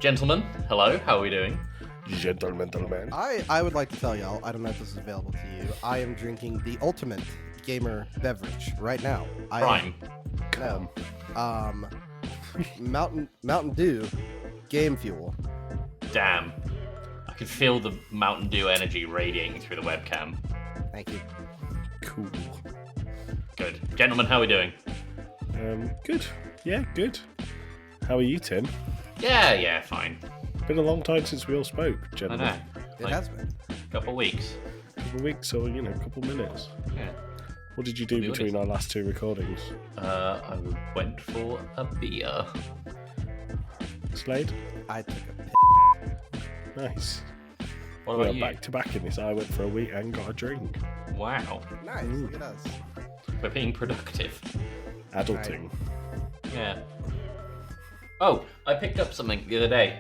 Gentlemen, hello, how are we doing? Gentleman. I would like to tell y'all, I don't know if this is available to you, I am drinking the ultimate gamer beverage right now. Prime. Mountain Dew Game Fuel. Damn. I can feel the Mountain Dew energy radiating through the webcam. Thank you. Cool. Good. Gentlemen, how are we doing? Good. Yeah, good. How are you, Tim? Yeah, fine. Been a long time since we all spoke, I gentlemen. know. It has been. Couple weeks. A couple of weeks or, a couple of minutes. Yeah. What did you do between our last two recordings? I went for a beer. Slade? I took a piss. Nice. What We about are you? back to back in this. I went for a week and got a drink. Wow. Nice, look at us. We're being productive. Adulting. Yeah. Oh, I picked up something the other day.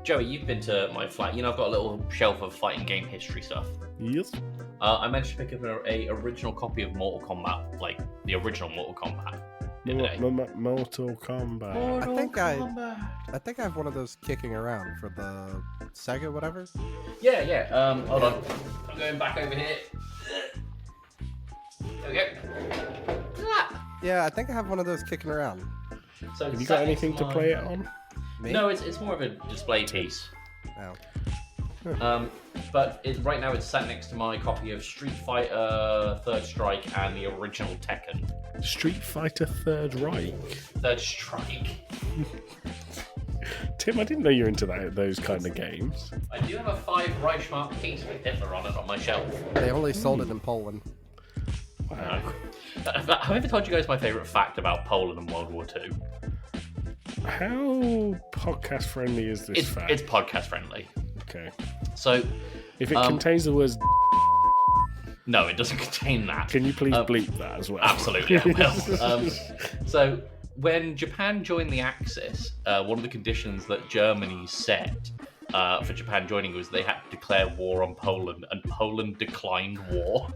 Joey, you've been to my flat. I've got a little shelf of fighting game history stuff. Yes. I managed to pick up a original copy of Mortal Kombat, like the original Mortal Kombat. The other day. Mortal Kombat. I think I have one of those kicking around for the Sega, whatever. Yeah. Hold on. I'm going back over here. There we go. Yeah, I think I have one of those kicking around. So Have you got anything to play it on? Me? No, it's more of a display piece. No. But right now it's sat next to my copy of Street Fighter Third Strike and the original Tekken. Street Fighter Third Reich. Third Strike. Tim, I didn't know you're into those kind of games. I do have a 5 Reichsmark piece with Hitler on it on my shelf. They only sold it in Poland. Wow. Have I ever told you guys my favourite fact about Poland and World War II? How podcast friendly is this fact? It's podcast friendly. Okay. So, If it contains the words, no, it doesn't contain that. can you please bleep that as well? Absolutely, I will. So, when Japan joined the Axis, one of the conditions that Germany set for Japan joining was they had to declare war on Poland, and Poland declined war.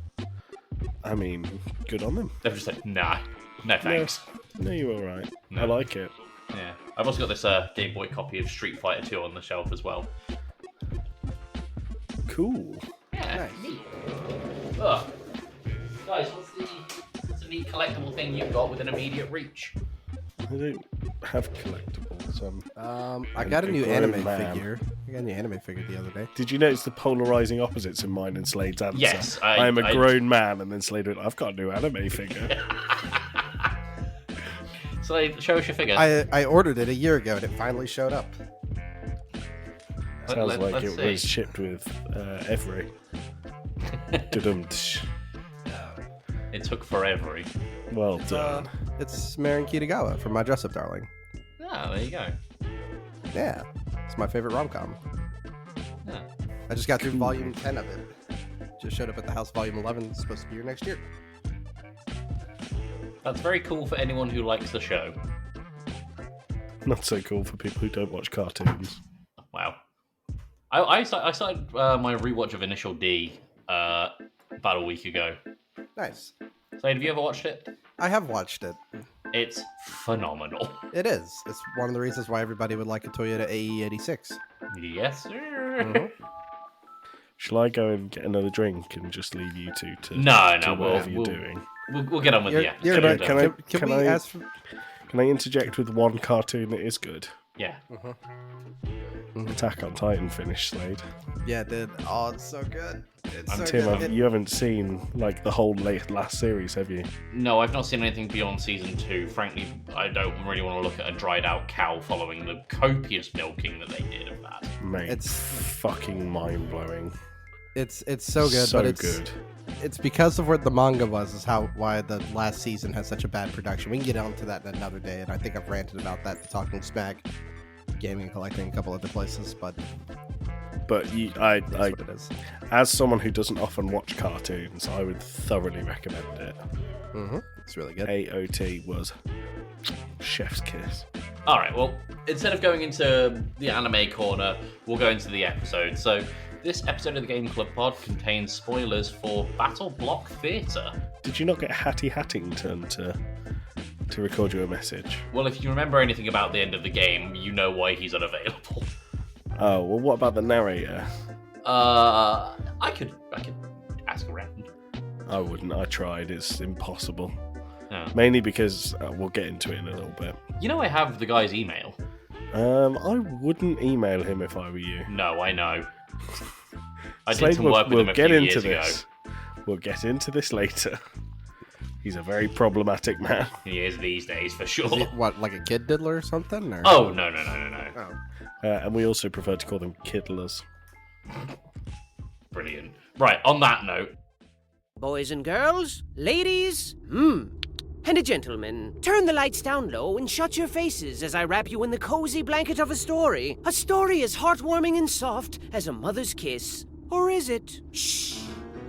I mean, good on them. They're just like, nah, no thanks. No, you're all right. No. I like it. Yeah, I've also got this Game Boy copy of Street Fighter 2 on the shelf as well. Cool. Yeah, Nice. neat. Ugh. Guys, what's the neat collectible thing you've got within immediate reach? I don't have collectibles. I got a new grown anime man. figure. I got a new anime figure the other day. Did you notice the polarizing opposites in mine and Slade's answer? Yes, I am a grown man, and then Slade went, I've got a new anime figure. So, show us your figure. I ordered it a year ago and it finally showed up. Sounds like let's it see. was shipped with every. Dudum-tsh. It took forever. Well done. It's Marin Kitagawa from My Dress Up Darling. Oh, there you go. Yeah, it's my favorite rom-com. Yeah. I just got through volume 10 of it. Just showed up at the house. Volume 11 is supposed to be here next year. That's very cool for anyone who likes the show. Not so cool for people who don't watch cartoons. Wow. I started my rewatch of Initial D about a week ago. Nice. So, have you ever watched it? I have watched it. It's phenomenal. It is. It's one of the reasons why everybody would like a Toyota AE86. Yes, sir. Mm-hmm. Shall I go and get another drink and just leave you two to No, do whatever you're we'll doing? We'll get on with the episode. Can we I- ask for... Can I interject with one cartoon that is good? Yeah. Attack on Titan finished, Slade. Yeah, it did. Oh, it's so good. It's so Tim, good. you haven't seen like the whole last series, have you? No, I've not seen anything beyond season 2. Frankly, I don't really want to look at a dried out cow following the copious milking that they did of that. Mate, It's- fucking mind blowing. It's so good, So but it's good. It's because of where the manga was, is why the last season has such a bad production. We can get onto that in another day, and I think I've ranted about that to Talking Smack, Gaming and Collecting, a couple other places, but But that's what it is. as someone who doesn't often watch cartoons, I would thoroughly recommend it. It's really good. AOT was chef's kiss. Alright, well, instead of going into the anime corner, we'll go into the episode. So, this episode of the Game Club Pod contains spoilers for BattleBlock Theater. Did you not get Hattie Hattington to record you a message? Well, if you remember anything about the end of the game, you know why he's unavailable. Oh, well, what about the narrator? I could ask around. I wouldn't. I tried. It's impossible. Oh. Mainly because we'll get into it in a little bit. You know I have the guy's email. I wouldn't email him if I were you. No, I know. I Slade, did some work with we'll him a get few into years this. ago. We'll get into this later. He's a very problematic man. He is these days, for sure. Is he, what, like a kid diddler or something? Or? Oh, no. Oh. And we also prefer to call them kidlers. Brilliant. Right, on that note. Boys and girls, ladies, and gentlemen, turn the lights down low and shut your faces as I wrap you in the cozy blanket of a story. A story as heartwarming and soft as a mother's kiss. Or is it? Shh.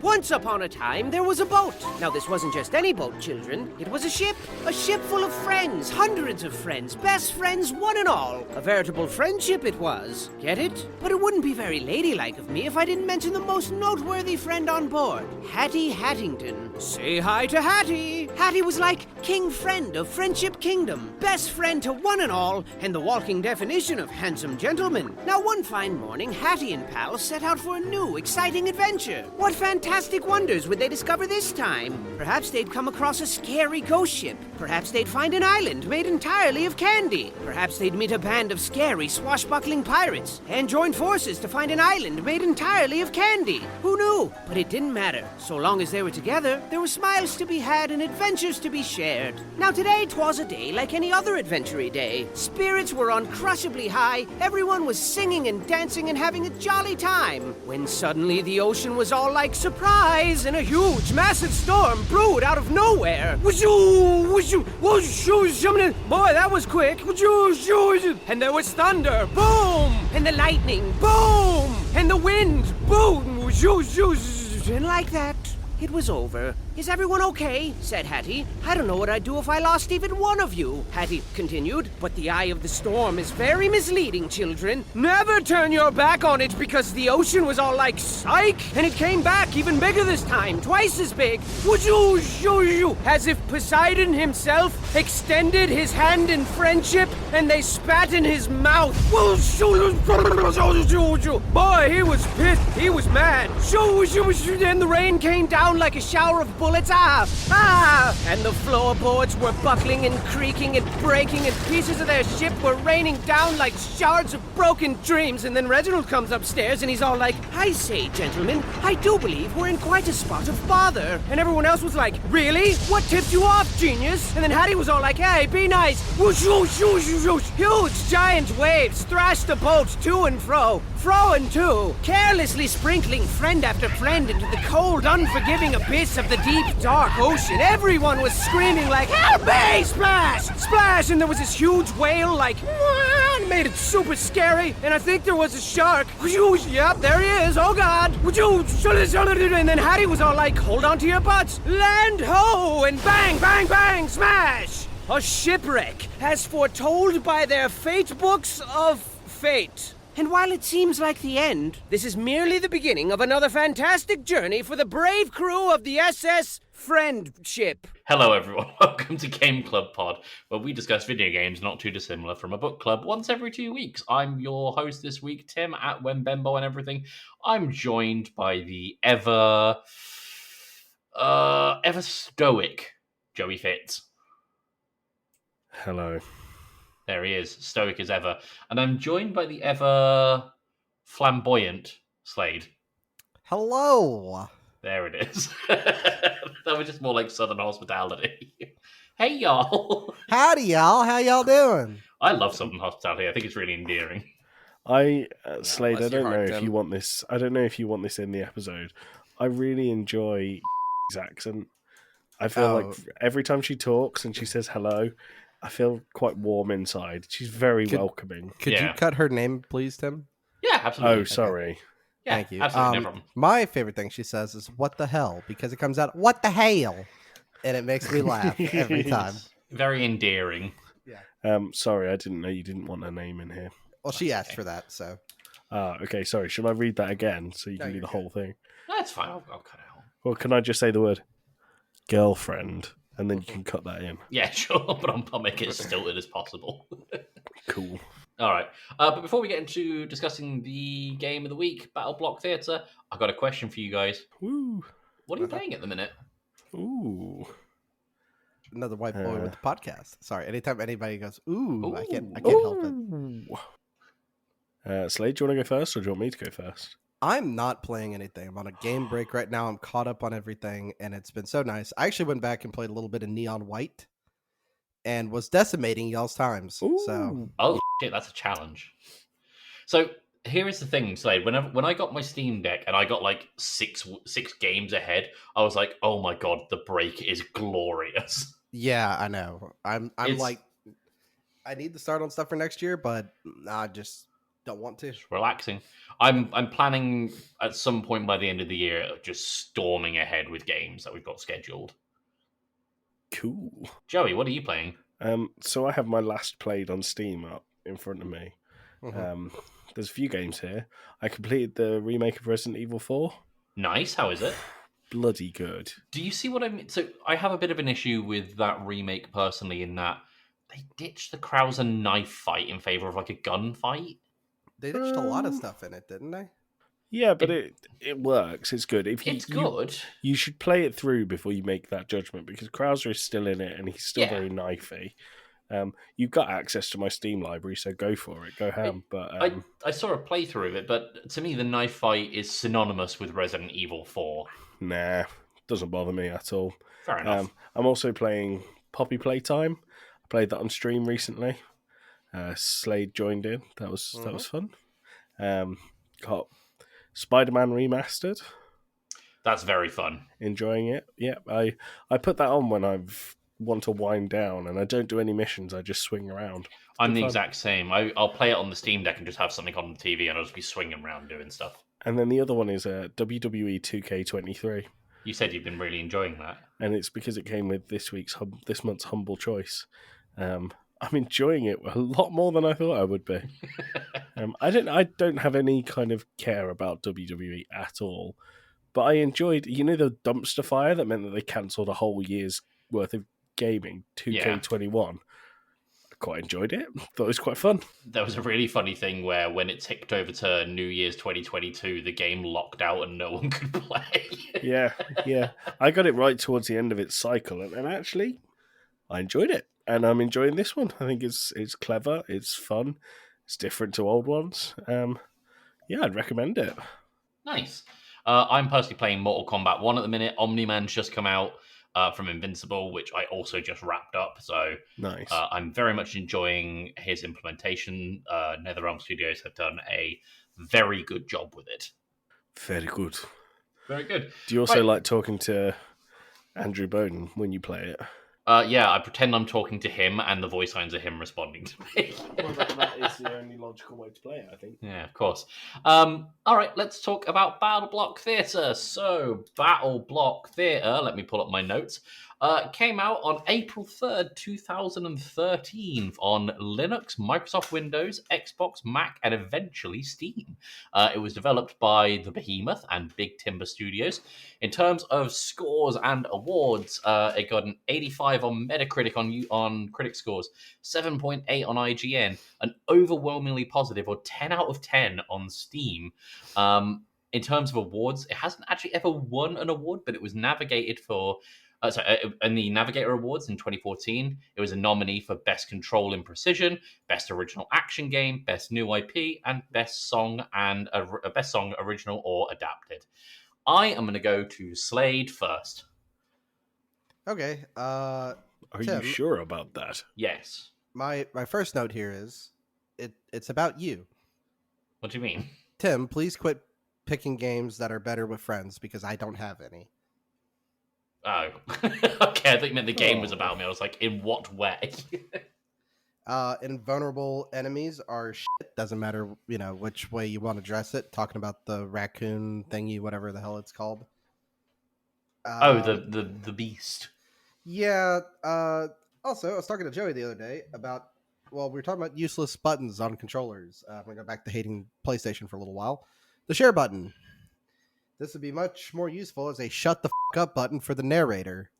Once upon a time, there was a boat. Now, this wasn't just any boat, children. It was a ship full of friends, hundreds of friends, best friends, one and all. A veritable friendship it was. Get it? But it wouldn't be very ladylike of me if I didn't mention the most noteworthy friend on board, Hattie Hattington. Say hi to Hattie. Hattie was like king friend of Friendship Kingdom, best friend to one and all, and the walking definition of handsome gentleman. Now, one fine morning, Hattie and pals set out for a new, exciting adventure. What fantastic wonders would they discover this time? Perhaps they'd come across a scary ghost ship. Perhaps they'd find an island made entirely of candy. Perhaps they'd meet a band of scary, swashbuckling pirates and join forces to find an island made entirely of candy. Who knew? But it didn't matter. So long as they were together, there were smiles to be had and adventures to be shared. Now today, 'twas a day like any other adventure day. Spirits were uncrushably high. Everyone was singing and dancing and having a jolly time. When suddenly the ocean was all like surprise, and a huge, massive storm brewed out of nowhere. Boy, that was quick. And there was thunder, boom, and the lightning, boom, and the wind, boom, and like that, it was over. Is everyone okay? Said Hattie. I don't know what I'd do if I lost even one of you, Hattie continued. But the eye of the storm is very misleading, children. Never turn your back on it because the ocean was all like psych, and it came back even bigger this time, twice as big. As if Poseidon himself extended his hand in friendship and they spat in his mouth. Boy, he was pissed. He was mad. And the rain came down like a shower of bullets. And the floorboards were buckling and creaking and breaking, and pieces of their ship were raining down like shards of broken dreams. And then Reginald comes upstairs and he's all like, I say, gentlemen, I do believe we're in quite a spot of bother. And everyone else was like, really? What tipped you off, genius? And then Hattie was all like, hey, be nice. Huge giant waves thrashed the boat to and fro and to, carelessly sprinkling friend after friend into the cold, unforgiving abyss of the deep, dark ocean. Everyone was screaming like, help me! Splash! Splash! And there was this huge whale like, and made it super scary. And I think there was a shark. Yep, there he is. Oh, God. And then Hattie was all like, hold on to your butts. Land ho! And bang, bang, bang, smash! A shipwreck, as foretold by their fate books of fate. And while it seems like the end, this is merely the beginning of another fantastic journey for the brave crew of the SS Friendship. Hello, everyone. Welcome to Game Club Pod, where we discuss video games not too dissimilar from a book club once every 2 weeks. I'm your host this week, Tim, at Wembembo and everything. I'm joined by the ever stoic Joey Fitz. Hello. There he is, stoic as ever. And I'm joined by the ever flamboyant Slade. Hello. There it is. That was just more like Southern hospitality. Hey, y'all. Howdy, y'all. How y'all doing? I love Southern hospitality. I think it's really endearing. Slade, bless I your don't know heart, if Tim. you want this. I don't know if you want this in the episode. I really enjoy his accent. I feel like every time she talks and she says hello, I feel quite warm inside. She's very welcoming. Could you cut her name, please, Tim? Yeah, absolutely. Oh, sorry. Yeah, Thank you. absolutely, no problem. My favorite thing she says is "What the hell?" because it comes out "What the hell," and it makes me laugh every time. Very endearing. Sorry, I didn't know you didn't want her name in here. Well, she asked for that, so. Okay, sorry. Should I read that again so you No, can do you're the whole thing? That's fine. I'll cut it out. Or can I just say the word girlfriend and then you can cut that in? Yeah, sure, but I'll make it as stilted as possible. Cool. All right. But before we get into discussing the game of the week, BattleBlock Theater, I got a question for you guys. Woo. What are you playing at the minute? Ooh. Another white boy with the podcast. Sorry, anytime anybody goes, ooh, I can't help it. Slade, do you want to go first, or do you want me to go first? I'm not playing anything. I'm on a game break right now. I'm caught up on everything, and it's been so nice. I actually went back and played a little bit of Neon White, and was decimating y'all's times. Ooh. So, oh shit, that's a challenge. So here is the thing, Slade. When I got my Steam Deck and I got like six games ahead, I was like, oh my god, the break is glorious. Yeah, I know. I'm like, I need to start on stuff for next year, but I just don't want to. It's relaxing. I'm planning at some point by the end of the year just storming ahead with games that we've got scheduled. Cool. Joey, what are you playing? So I have my last played on Steam up in front of me. Mm-hmm. There's a few games here. I completed the remake of Resident Evil 4. Nice. How is it? Bloody good. Do you see what I mean? So I have a bit of an issue with that remake personally, in that they ditched the Krauser knife fight in favor of like a gun fight. They ditched a lot of stuff in it, didn't they? Yeah, but it works. It's good. It's good. You should play it through before you make that judgment, because Krauser is still in it and he's still very knifey. You've got access to my Steam library, so go for it. Go ham. I saw a playthrough of it, but to me, the knife fight is synonymous with Resident Evil 4. Nah, doesn't bother me at all. Fair enough. I'm also playing Poppy Playtime. I played that on stream recently. Slade joined in. That was fun. Got Spider-Man Remastered. That's very fun. Enjoying it. Yeah, I put that on when I want to wind down, and I don't do any missions. I just swing around. I'm the exact same. I'll play it on the Steam Deck and just have something on the TV, and I'll just be swinging around doing stuff. And then the other one is WWE 2K23. You said you've been really enjoying that, and it's because it came with this month's Humble Choice. I'm enjoying it a lot more than I thought I would be. I don't have any kind of care about WWE at all, but I enjoyed, the dumpster fire that meant that they cancelled a whole year's worth of gaming, 2K21. I quite enjoyed it. Thought it was quite fun. There was a really funny thing where when it ticked over to New Year's 2022, the game locked out and no one could play. Yeah. I got it right towards the end of its cycle, and actually, I enjoyed it. And I'm enjoying this one. I think it's clever, it's fun, it's different to old ones. I'd recommend it. Nice. I'm personally playing Mortal Kombat 1 at the minute. Omni-Man's just come out from Invincible, which I also just wrapped up. So nice. I'm very much enjoying his implementation. NetherRealm Studios have done a very good job with it. Very good. Very good. Do you also like talking to Andrew Bowden when you play it? I pretend I'm talking to him, and the voice lines are him responding to me. Well, that is the only logical way to play it, I think. Yeah, of course. All right, let's talk about BattleBlock Theater. So, BattleBlock Theater, let me pull up my notes, came out on April 3rd, 2013 on Linux, Microsoft Windows, Xbox, Mac, and eventually Steam. It was developed by the Behemoth and Big Timber Studios. In terms of scores and awards, it got an 85 on Metacritic on critic scores, 7.8 on IGN, an overwhelmingly positive or 10 out of 10 on Steam. In terms of awards, it hasn't actually ever won an award, but it was navigated for... in the Navigator Awards in 2014, it was a nominee for Best Control and Precision, Best Original Action Game, Best New IP, and Best Song Best Song Original or Adapted. I am going to go to Slade first. Okay. Are Tim, you sure about that? Yes. My first note here is it's about you. What do you mean? Tim, please quit picking games that are better with friends, because I don't have any. Oh, okay. I thought you meant the game was about me. I was like, in what way? Invulnerable enemies are shit. Doesn't matter, which way you want to dress it. Talking about the raccoon thingy, whatever the hell it's called. The beast. Yeah. Also, I was talking to Joey the other day about, we were talking about useless buttons on controllers. I'm going to go back to hating PlayStation for a little while. The share button. This would be much more useful as a shut the f*** up button for the narrator.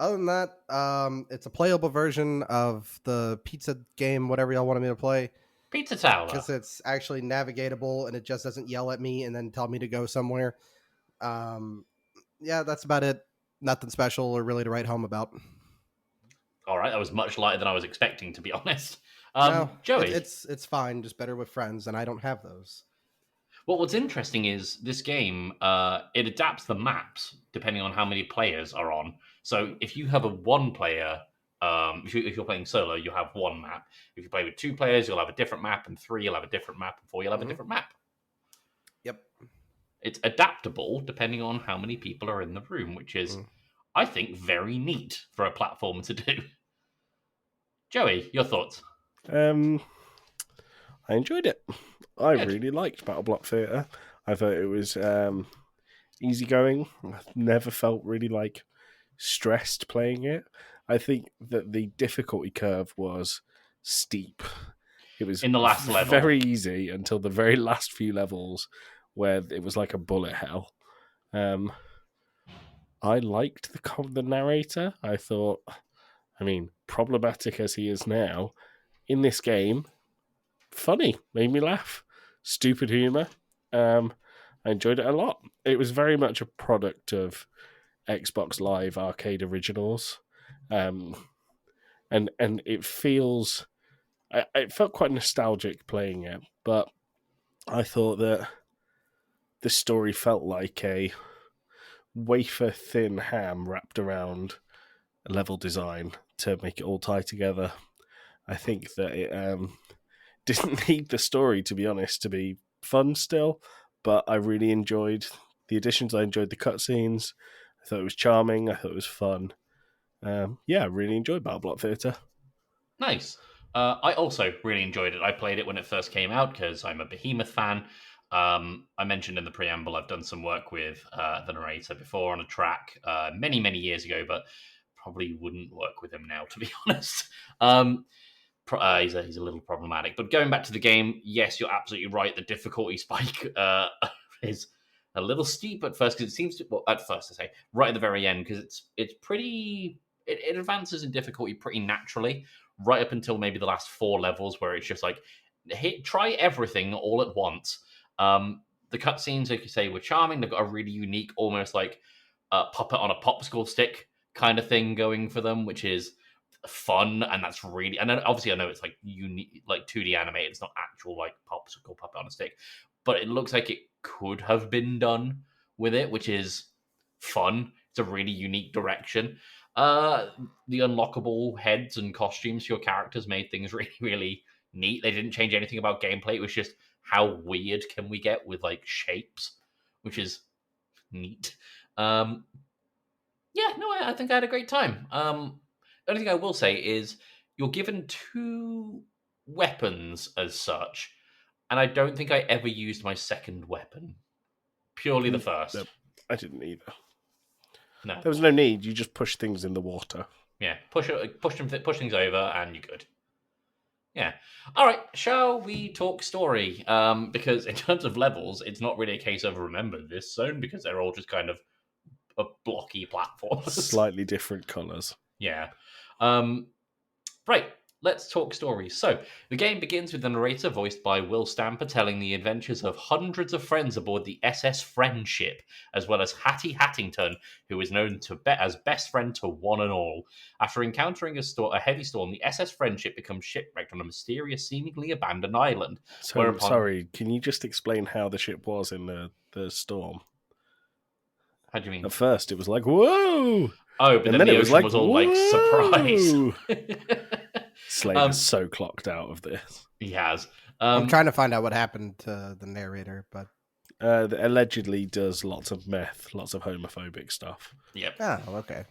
Other than that, it's a playable version of the pizza game, whatever y'all wanted me to play, Pizza Tower. because it's actually navigatable and it just doesn't yell at me and then tell me to go somewhere. Yeah, that's about it. Nothing special or really to write home about. All right, that was much lighter than I was expecting, to be honest. No, Joey, it's fine, just better with friends, and I don't have those. well, what's interesting is this game, it adapts the maps depending on how many players are on. So if you have a one player, if you're playing solo, you'll have one map. If you play with two players, you'll have a different map, and three, you'll have a different map, and four, you'll have a different map. Yep. It's adaptable depending on how many people are in the room, which is, I think, very neat for a platform to do. Joey, your thoughts? I enjoyed it. I Good. really liked BattleBlock Theater. I thought it was easygoing. I never felt really stressed playing it. I think that the difficulty curve was steep. It was In the last level. very easy until the very last few levels where it was like a bullet hell. I liked the narrator. I thought, problematic as he is now, in this game, funny, made me laugh. Stupid humour. I enjoyed it a lot. It was very much a product of Xbox Live Arcade Originals. And it feels... it felt quite nostalgic playing it, but I thought that the story felt like a wafer-thin ham wrapped around a level design to make it all tie together. I think that it didn't need the story, to be honest, to be fun still, but I really enjoyed the additions. I enjoyed the cutscenes. I thought it was charming. I thought it was fun. I really enjoyed BattleBlock Theater. Nice. I also really enjoyed it. I played it when it first came out because I'm a Behemoth fan. I mentioned in the preamble I've done some work with the narrator before on a track many, many years ago, but probably wouldn't work with him now, to be honest. He's a little problematic. But going back to the game, yes, you're absolutely right. The difficulty spike is a little steep at first because it seems to. Well, at first, I say right at the very end because it's pretty. It advances in difficulty pretty naturally, right up until maybe the last 4 levels where it's just like try everything all at once. The cutscenes, like you say, were charming. They've got a really unique, almost like puppet on a popsicle stick kind of thing going for them, which is fun, and that's really. And then obviously, I know it's like unique, like 2D animated. It's not actual like popsicle puppet on a stick, but it looks like it could have been done with it, which is fun. It's a really unique direction. The unlockable heads and costumes for your characters made things really, really neat. They didn't change anything about gameplay. It was just how weird can we get with like shapes, which is neat. I think I had a great time. The only thing I will say is you're given 2 weapons as such, and I don't think I ever used my second weapon. Purely the first. No, I didn't either. No. There was no need. You just push things in the water. Yeah, push things over, and you're good. Yeah. All right. Shall we talk story? Because in terms of levels, it's not really a case of remember this zone because they're all just kind of a blocky platforms. Slightly different colours. Yeah. Right. Let's talk stories. So, the game begins with the narrator voiced by Will Stamper telling the adventures of hundreds of friends aboard the SS Friendship, as well as Hattie Hattington, who is known as best friend to one and all. After encountering a heavy storm, the SS Friendship becomes shipwrecked on a mysterious, seemingly abandoned island. So, sorry, can you just explain how the ship was in the storm? How do you mean? At first, it was like, whoa! Oh, but then the ocean was all like, surprise. Slade is so clocked out of this. He has. I'm trying to find out what happened to the narrator, but allegedly does lots of meth, lots of homophobic stuff. Yep. Oh, okay.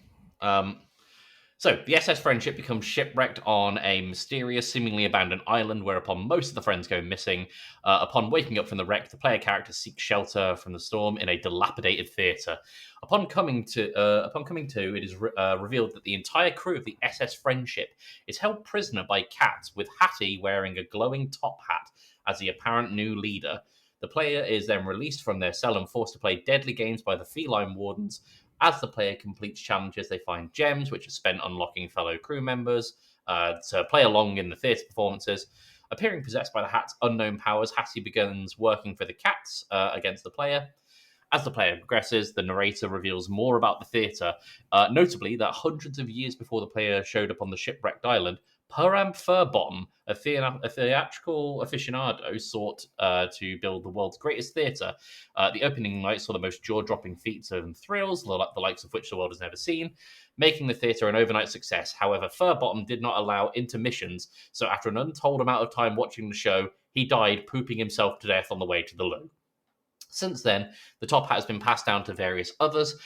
So the SS Friendship becomes shipwrecked on a mysterious, seemingly abandoned island, whereupon most of the friends go missing. Upon waking up from the wreck, the player character seeks shelter from the storm in a dilapidated theatre. Upon coming to, it is revealed that the entire crew of the SS Friendship is held prisoner by cats, with Hattie wearing a glowing top hat as the apparent new leader. The player is then released from their cell and forced to play deadly games by the feline wardens As the player completes challenges, they find gems, which are spent unlocking fellow crew members to play along in the theatre performances. Appearing possessed by the hat's unknown powers, Hattie begins working for the cats against the player. As the player progresses, the narrator reveals more about the theatre, notably that hundreds of years before the player showed up on the shipwrecked island, Perram Furbottom, a theatrical aficionado, sought to build the world's greatest theatre. The opening night saw the most jaw-dropping feats and thrills, the likes of which the world has never seen, making the theatre an overnight success. However, Furbottom did not allow intermissions, so after an untold amount of time watching the show, he died pooping himself to death on the way to the loo. Since then, the top hat has been passed down to various others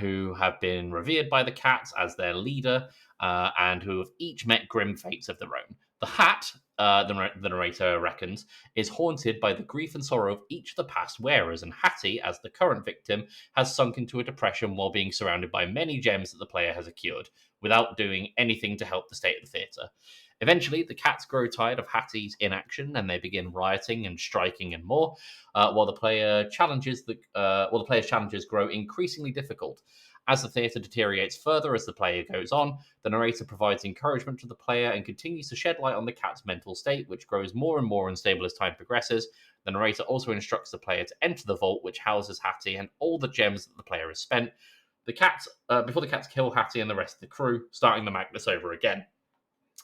who have been revered by the cats as their leader and who have each met grim fates of their own. The hat, the narrator reckons, is haunted by the grief and sorrow of each of the past wearers, and Hattie, as the current victim, has sunk into a depression while being surrounded by many gems that the player has acquired, without doing anything to help the state of the theatre. Eventually, the cats grow tired of Hattie's inaction and they begin rioting and striking and more, while the player's challenges grow increasingly difficult. As the theatre deteriorates further as the player goes on, the narrator provides encouragement to the player and continues to shed light on the cat's mental state, which grows more and more unstable as time progresses. The narrator also instructs the player to enter the vault, which houses Hattie and all the gems that the player has spent. Before the cats kill Hattie and the rest of the crew, starting the madness over again.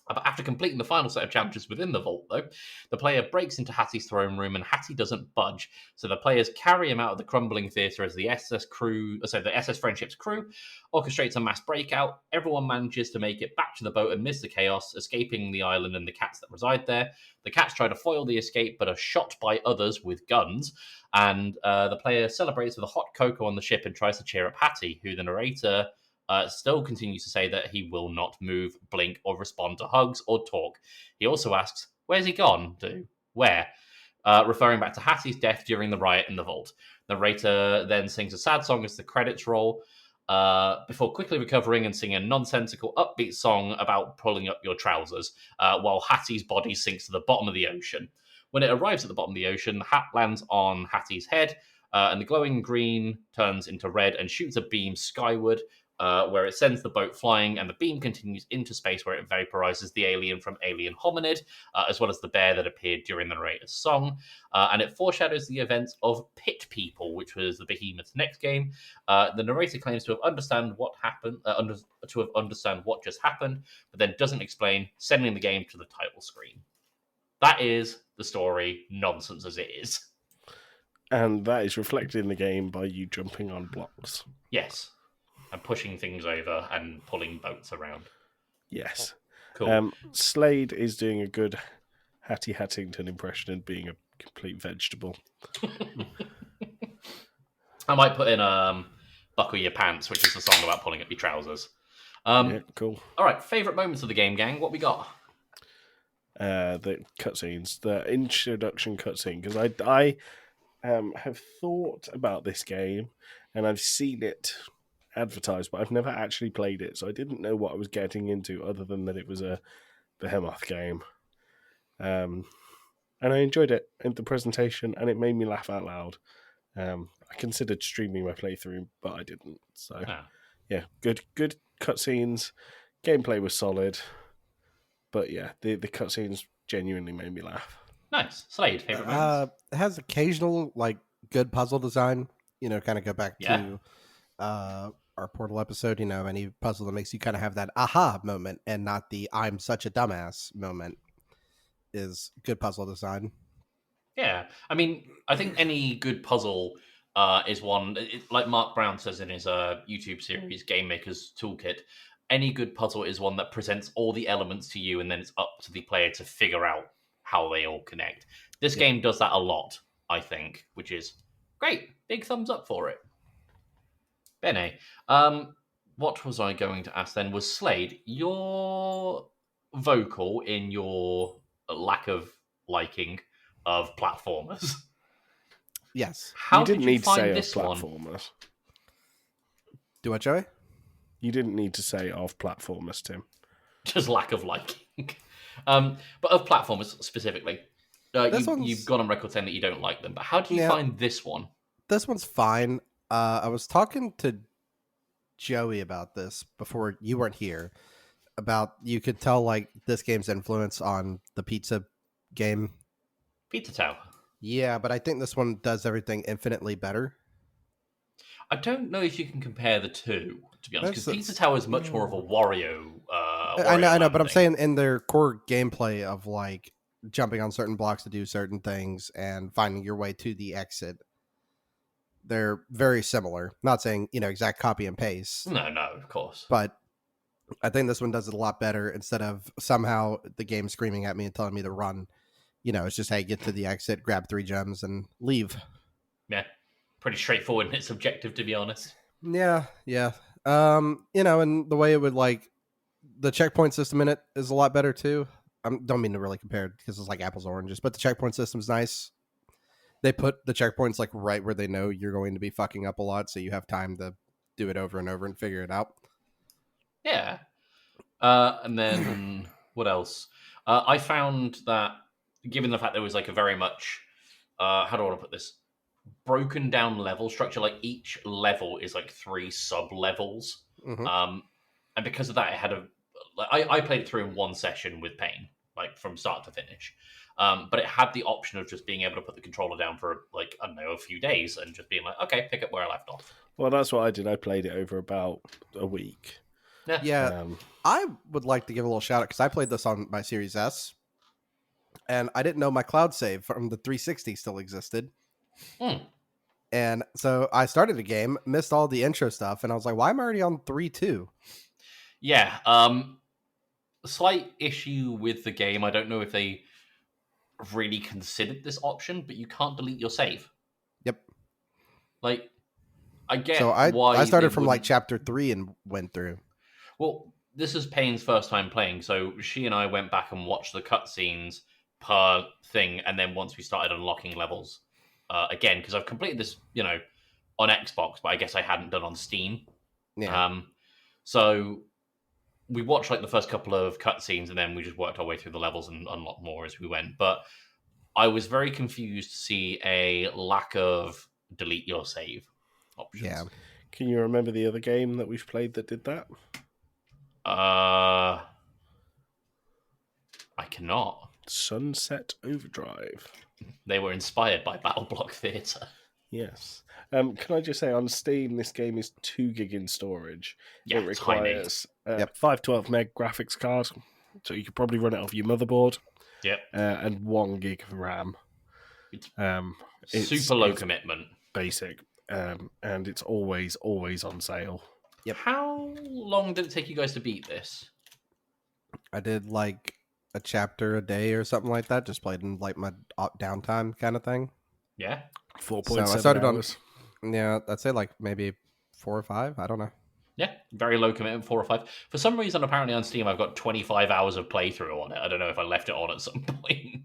But after completing the final set of challenges within the vault, though, the player breaks into Hattie's throne room and Hattie doesn't budge. So the players carry him out of the crumbling theatre as the SS Friendship's crew orchestrates a mass breakout. Everyone manages to make it back to the boat amidst the chaos, escaping the island and the cats that reside there. The cats try to foil the escape, but are shot by others with guns. And the player celebrates with a hot cocoa on the ship and tries to cheer up Hattie, who the narrator still continues to say that he will not move, blink, or respond to hugs or talk. He also asks, "Where's he gone to? Where?" Referring back to Hattie's death during the riot in the vault. The narrator then sings a sad song as the credits roll, before quickly recovering and singing a nonsensical, upbeat song about pulling up your trousers, while Hattie's body sinks to the bottom of the ocean. When it arrives at the bottom of the ocean, the hat lands on Hattie's head, and the glowing green turns into red and shoots a beam skyward, where it sends the boat flying, and the beam continues into space where it vaporizes the alien from Alien Hominid, as well as the bear that appeared during the narrator's song. And it foreshadows the events of Pit People, which was the Behemoth's next game. The narrator claims to have understand what just happened, but then doesn't explain, sending the game to the title screen. That is the story, nonsense as it is. And that is reflected in the game by you jumping on blocks. Yes. And pushing things over and pulling boats around. Yes. Cool. Slade is doing a good Hattie Hattington impression and being a complete vegetable. I might put in Buckle Your Pants, which is the song about pulling up your trousers. Yeah, cool. All right, favourite moments of the game, gang. What we got? The cutscenes, the introduction cutscene, because I have thought about this game and I've seen it advertised, but I've never actually played it, so I didn't know what I was getting into other than that it was a Behemoth game. And I enjoyed it in the presentation, and it made me laugh out loud. I considered streaming my playthrough, but I didn't. So, yeah, good cutscenes. Gameplay was solid, but yeah, the cutscenes genuinely made me laugh. Nice. Slade, favorite moments? It has occasional good puzzle design. Kind of go back to our Portal episode. Any puzzle that makes you kind of have that aha moment and not the I'm such a dumbass moment is good puzzle design. Yeah, I mean, I think any good puzzle is one, like Mark Brown says in his YouTube series, Game Maker's Toolkit, any good puzzle is one that presents all the elements to you, and then it's up to the player to figure out how they all connect. This game does that a lot, I think, which is great. Big thumbs up for it. Bene, what was I going to ask then? Was Slade, your vocal in your lack of liking of platformers? Yes. How did you find this one? Platformers. Do I, Joey? You didn't need to say of platformers, Tim. Just lack of liking. But of platformers specifically. You've gone on record saying that you don't like them, but how did you find this one? This one's fine. I was talking to Joey about this before you weren't here. About you could tell like this game's influence on the pizza game. Pizza Tower. Yeah, but I think this one does everything infinitely better. I don't know if you can compare the two, to be honest, because That's- Pizza Tower is much more of a Wario. I know, Land but I'm thing. saying in their core gameplay of like jumping on certain blocks to do certain things and finding your way to the exit, they're very similar. Not saying exact copy and paste, No, of course. but I think this one does it a lot better. Instead of somehow the game screaming at me and telling me to run, it's just hey, get to the exit, grab 3 gems, and leave. Yeah, pretty straightforward in its objective, to be honest. Yeah. And the way it would like the checkpoint system in it is a lot better too. I don't mean to really compare it because it's like apples and oranges, but the checkpoint system's nice. They put the checkpoints like right where they know you're going to be fucking up a lot, so you have time to do it over and over and figure it out. Yeah. And then what else? I found that given the fact there was like a very much how do I want to put this? Broken down level structure, like each level is like 3 sub levels. Mm-hmm. And because of that, it had I played it through in one session with Pain, like from start to finish. But it had the option of just being able to put the controller down for like, I don't know, a few days and just being like, okay, pick up where I left off. Well, that's what I did. I played it over about a week. Yeah. I would like to give a little shout out because I played this on my Series S, and I didn't know my cloud save from the 360 still existed. And so I started the game, missed all the intro stuff, and I was like, why am I already on 3.2? Yeah. Slight issue with the game. I don't know if they really considered this option, but you can't delete your save. Yep. Like, I get so why I started they from like wouldn't- chapter 3 and went through. Well, this is Payne's first time playing, so she and I went back and watched the cutscenes per thing, and then once we started unlocking levels again, because I've completed this, on Xbox, but I guess I hadn't done on Steam. Yeah. So we watched like the first couple of cutscenes, and then we just worked our way through the levels and unlocked more as we went. But I was very confused to see a lack of delete your save options. Yeah. Can you remember the other game that we've played that did that? I cannot. Sunset Overdrive. They were inspired by BattleBlock Theater. Yes. Can I just say, on Steam, this game is 2 gig in storage. Yeah, it requires 512 meg graphics card, so you could probably run it off your motherboard. Yep. And 1 gig of RAM. It's super low commitment. Basic. And it's always on sale. Yep. How long did it take you guys to beat this? I did like a chapter a day or something like that. Just played in like my downtime kind of thing. Yeah. 4.7 So I started hours. Yeah, I'd say like maybe 4 or 5. I don't know. Yeah, very low commitment, 4 or 5. For some reason, apparently on Steam, I've got 25 hours of playthrough on it. I don't know if I left it on at some point.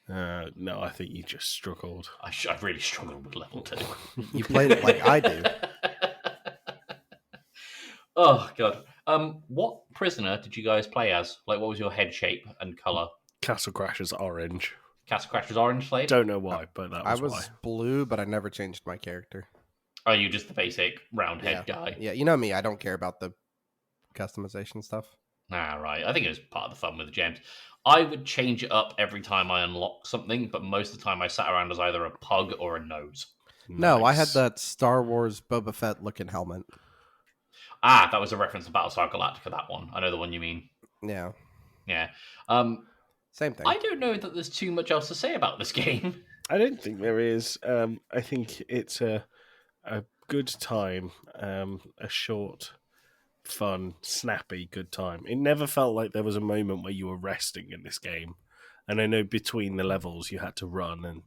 No, I think you just struggled. I really struggled with level 2. You played it like I do. Oh, God. What prisoner did you guys play as? Like, what was your head shape and colour? Castle Crashers orange. Castle Crashers orange Slade? Don't know why, but that was I was why. blue, but I never changed my character. Are you just the basic round head guy? Yeah, you know me. I don't care about the customization stuff. Ah, right. I think it was part of the fun with the gems. I would change it up every time I unlocked something, but most of the time I sat around as either a pug or a nose. No, I had Nice. that Star Wars Boba Fett looking helmet. Ah, that was a reference to Battlestar Galactica, that one. I know the one you mean. Yeah, Yeah. same thing. I don't know that there's too much else to say about this game. I don't think there is. I think it's a good time, a short, fun, snappy, good time. It never felt like there was a moment where you were resting in this game. And I know between the levels you had to run, and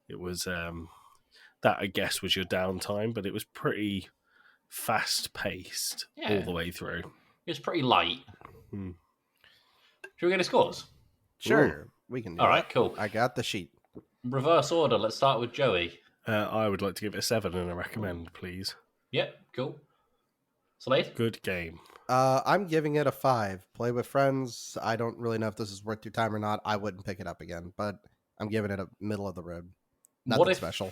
it was that, I guess, was your downtime, but it was pretty fast-paced all the way through. It was pretty light. Hmm. Should we get the scores? Sure, we can do All that. right, cool. I got the sheet. Reverse order. Let's start with Joey. I would like to give it a 7 and a recommend, please. Yep, cool. Slade? Good game. I'm giving it a 5. Play with friends. I don't really know if this is worth your time or not. I wouldn't pick it up again, but I'm giving it a middle of the road. Nothing special.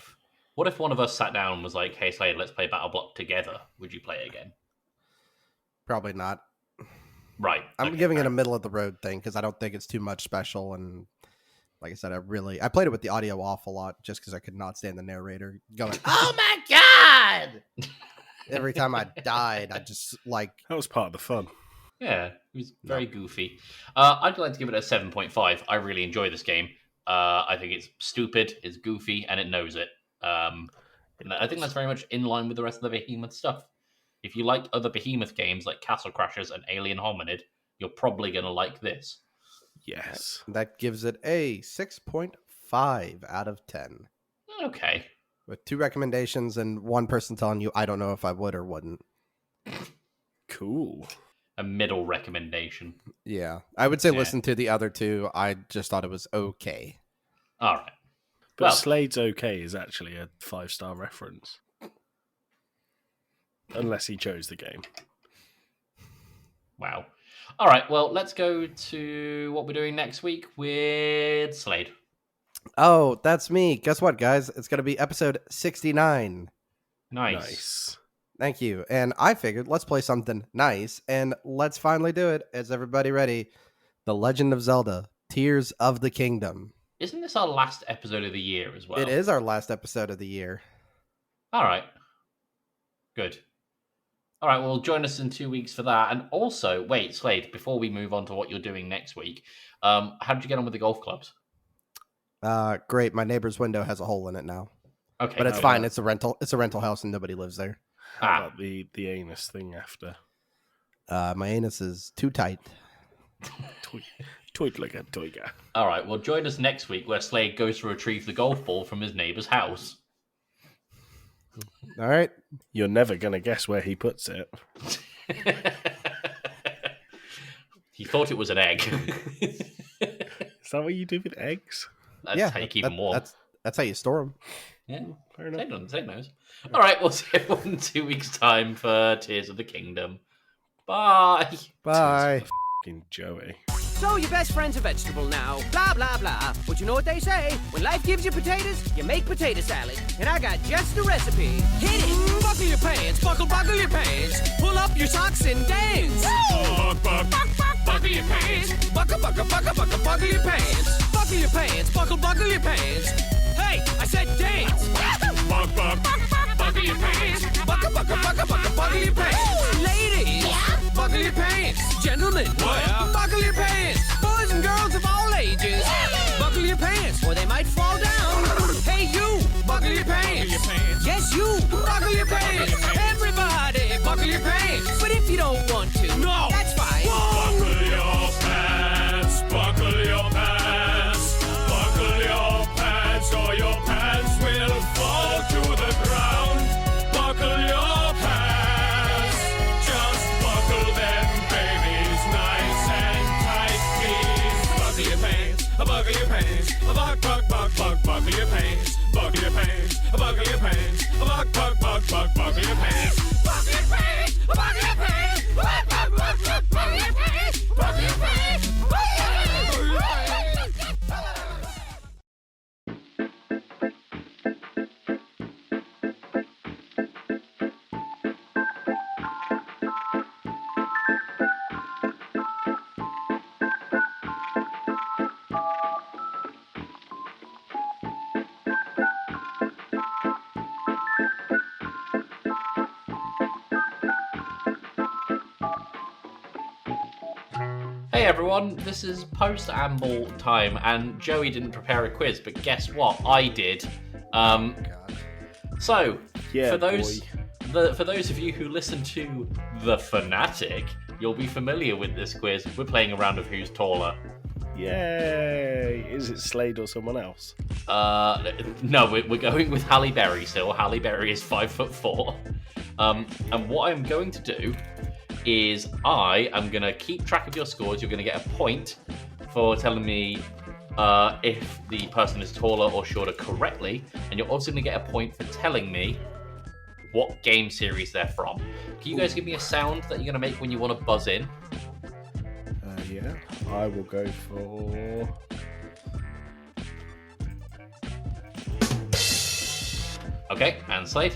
What if one of us sat down and was like, hey, Slade, let's play BattleBlock together? Would you play it again? Probably not. Right. I'm okay, giving it fair. a middle of the road thing because I don't think it's too much special. And like I said, I played it with the audio off a lot just because I could not stand the narrator going, "Oh my god!" Every time I died, I just like. That was part of the fun. Yeah, it was very goofy. I'd like to give it a 7.5. I really enjoy this game. I think it's stupid, it's goofy, and it knows it. And I think that's very much in line with the rest of the Behemoth stuff. If you like other Behemoth games like Castle Crashers and Alien Hominid, you're probably going to like this. Yes. That gives it a 6.5 out of 10. Okay. With 2 recommendations and one person telling you, I don't know if I would or wouldn't. Cool. A middle recommendation. Yeah. I would say Yeah. listen to the other 2. I just thought it was okay. All right. But Well- Slade's okay is actually a 5-star reference. Unless he chose the game. Wow. All right, well, let's go to what we're doing next week with Slade. Oh, that's me. Guess what, guys? It's going to be episode 69. Nice. Thank you. And I figured let's play something nice and let's finally do it. Is everybody ready? The Legend of Zelda, Tears of the Kingdom. Isn't this our last episode of the year as well? It is our last episode of the year. All right. Good. All right, well, join us in 2 weeks for that. And also, wait, Slade, before we move on to what you're doing next week, how did you get on with the golf clubs? Great. My neighbor's window has a hole in it now. Okay. But it's good. fine. It's a rental house and nobody lives there. How about the anus thing after? My anus is too tight. Tweet like a toiga. All right, well, join us next week where Slade goes to retrieve the golf ball from his neighbor's house. All right. You're never going to guess where he puts it. He thought it was an egg. Is that what you do with eggs? That's how you keep them warm. That's how you store them. Yeah, Fair enough. Slade knows. All right, we'll see everyone in 2 weeks' time for Tears of the Kingdom. Bye. Bye. Fucking Joey. So your best friend's a vegetable now, blah, blah, blah. But you know what they say? When life gives you potatoes, you make potato salad. And I got just the recipe. Hit it! Buckle your pants, buckle your pants. Pull up your socks and dance. Buckle your pants. Buckle your pants. Buckle your pants, buckle your pants. Hey, I said dance. Buckle your pants. Buckle your pants. Ladies, buckle your pants. Gentlemen, buckle your pants. Boys and girls of all ages, buckle your pants or they might fall down. Hey, you, buckle your pants. Yes, you, buckle your pants. Everybody, buckle your pants. But if you don't want to, no, that's fine. Buckle your pants, buckle your pants, buckle your pants, or your pants will fall to the ground. Buckle your pants, just buckle them, babies, nice and tight, please. Buckle your pants, buckle your pants, buckle your pants, buckle your pants, buckle your pants, buckle your pants. Hey everyone, this is post-amble time, and Joey didn't prepare a quiz, but guess what? I did. So, Yeah, for those of you who listen to The Fanatic, you'll be familiar with this quiz. We're playing a round of Who's Taller. Yay! Is it Slade or someone else? No, we're going with Halle Berry still. Halle Berry is 5'4". And what I'm going to do is I am going to keep track of your scores. You're going to get a point for telling me if the person is taller or shorter correctly. And you're also going to get a point for telling me what game series they're from. Can you guys give me a sound that you're going to make when you want to buzz in? Yeah. I will go for... Okay, and Slade.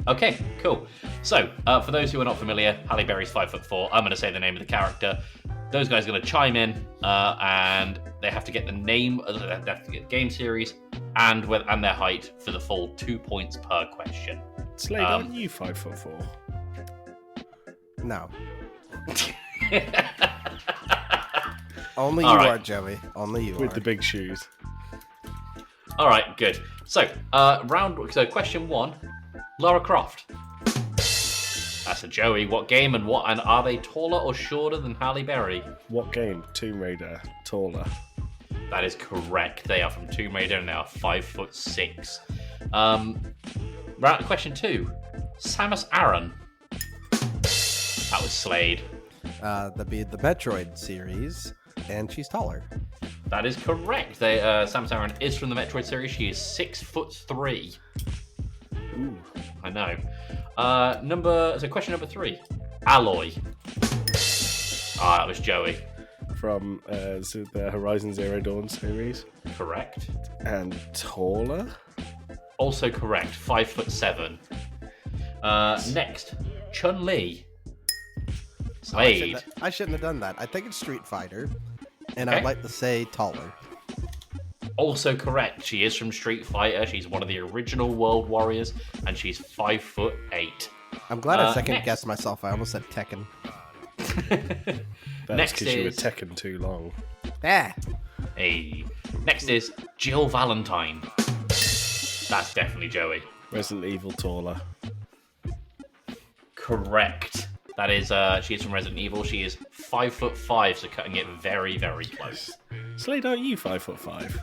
Okay, cool. So, for those who are not familiar, Halle Berry's 5'4". I'm going to say the name of the character. Those guys are going to chime in, and they have to get the name, they have to get the game series, and their height for the full 2 points per question. Slade, aren't you 5'4"? No. Only All you right. are, Joey. Only you With are. the big shoes. All right, good. So, question 1, Lara Croft. That's a Joey. What game and are they taller or shorter than Halle Berry? What game? Tomb Raider. Taller. That is correct. They are from Tomb Raider and they are 5'6". Question 2, Samus Aran. That was Slade. The Metroid series, and she's taller. That is correct. Samus Aran is from the Metroid series. She is 6'3". Ooh. I know. Question number 3, Alloy. That was Joey. From the Horizon Zero Dawn series. Correct. And taller? Also correct. 5'7". Next, Chun-Li. Slade. I shouldn't have done that. I think it's Street Fighter, and Okay. I'd like to say taller. Also correct. She is from Street Fighter. She's one of the original World Warriors, and she's 5'8". I'm glad I second next. guessed myself. I almost said Tekken. That's Next because you were is- Tekken too long. Ah, Hey. Next is Jill Valentine. That's definitely Joey. Resident Evil taller. Correct. That is, she is from Resident Evil. She is 5'5", so cutting it very, very close. Slade, aren't you 5'5"?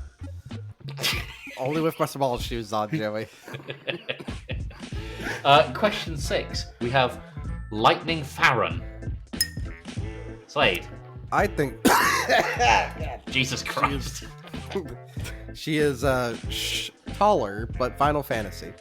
only with my small shoes on, Joey. Question 6. We have Lightning Farron. Slade. I think Jesus Christ. she is taller, but Final Fantasy.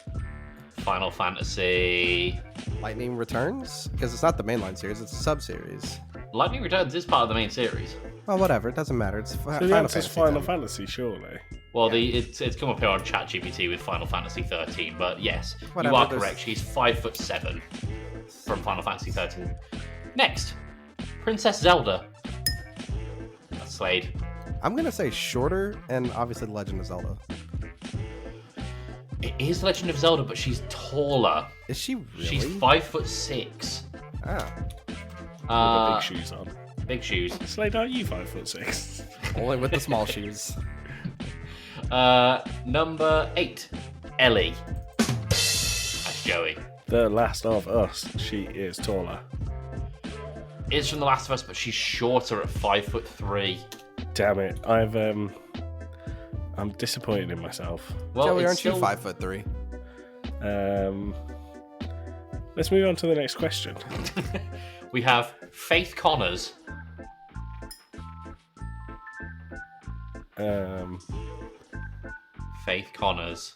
Final Fantasy. Lightning Returns? Because it's not the mainline series, it's a sub-series. Lightning Returns is part of the main series. Well, whatever, it doesn't matter. It's So the Final answer's Fantasy. Final then. Fantasy, surely. Well, it's come up here on ChatGPT with Final Fantasy 13, but yes, Whatever, you are there's- correct. She's 5'7" from Final Fantasy 13. Next, Princess Zelda. That's Slade. I'm gonna say shorter, and obviously The Legend of Zelda. It is Legend of Zelda, but she's taller. Is she really? She's 5'6". Ah, With Uh, the big shoes on. big shoes. Slade, aren't you 5'6"? only with the small shoes. Number 8, Ellie. That's Joey. The Last of Us. She is taller. Is from The Last of Us, but she's shorter at 5'3". Damn it. I'm disappointed in myself. Well, Joey, it's aren't still... you 5'3"? Let's move on to the next question. We have Faith Connors. Faith Connors.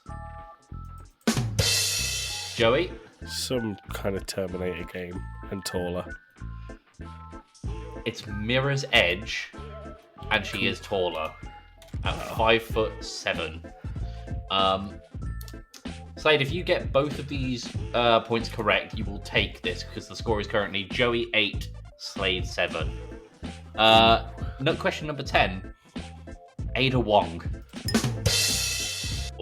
Joey? Some kind of Terminator game and taller. It's Mirror's Edge, and she is taller at 5'7". Slade, if you get both of these points correct, you will take this because the score is currently Joey 8, Slade 7. Question number 10, Ada Wong.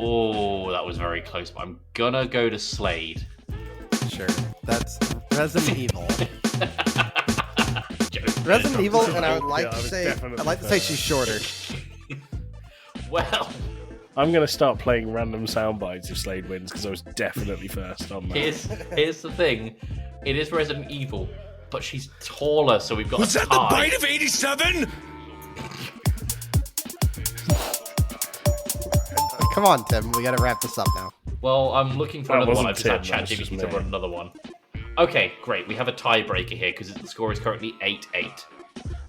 Oh, that was very close, but I'm gonna go to Slade. Sure. That's Resident Evil. Joey. Resident Evil, and I would like Yeah, I to was say definitely I'd like to say first. she's shorter. Well, I'm going to start playing random sound bites if Slade wins because I was definitely first on that. here's the thing. It is Resident Evil, but she's taller, so we've got Was a that the tie. bite of 87? Come on, Tim. We gotta wrap this up now. Well, I'm looking for That another one. wasn't I just Tim, had that was just ChatGPT to me. run another one. Okay, great. We have a tiebreaker here because the score is currently 8-8.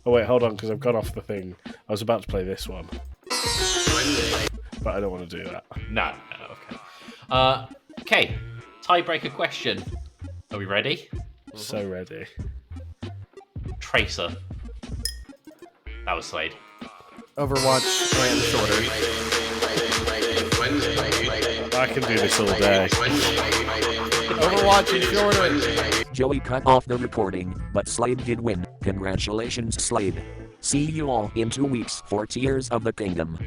Oh, wait, hold on because I've gone off the thing. I was about to play this one. But I don't want to do that. No, okay. Okay, tiebreaker question. Are we ready? So ready. Tracer. That was Slade. Overwatch and shorter. I can do this all day. Overwatch is shorter. Joey cut off the recording, but Slade did win. Congratulations, Slade. See you all in 2 weeks for Tears of the Kingdom.